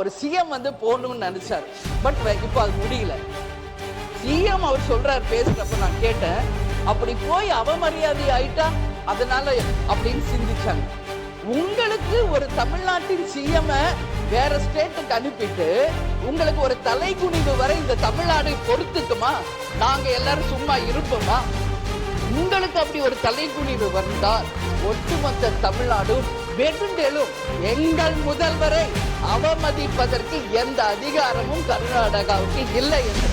ஒரு சிஎம் வந்து போகணும்னு நினைச்சார். பட் இப்போ அது முடியல. சிஎம் அவர் சொல்றாரு பேசுறப்ப நான் கேட்டேன், அப்படி போய் அவமரியாதை ஆயிட்டா அதனால அப்படின்னு சிந்திச்சாங்க. உங்களுக்கு ஒரு தமிழ்நாட்டின் சிஎம் வேற ஸ்டேட்டுக்கு அனுப்பிட்டு உங்களுக்கு ஒரு தலைகுனிவு வரை இந்த தமிழ்நாடு பொறுத்துக்குமா? நாங்க எல்லாரும் சும்மா இருப்போமா? உங்களுக்கு அப்படி ஒரு தலைகுனிவு வந்தால் ஒட்டுமொத்த தமிழ்நாடும் வெகுண்டெழும். எங்கள் முதல்வரை அவமதிப்பதற்கு எந்த அதிகாரமும் கர்நாடகாவுக்கு இல்லை என்று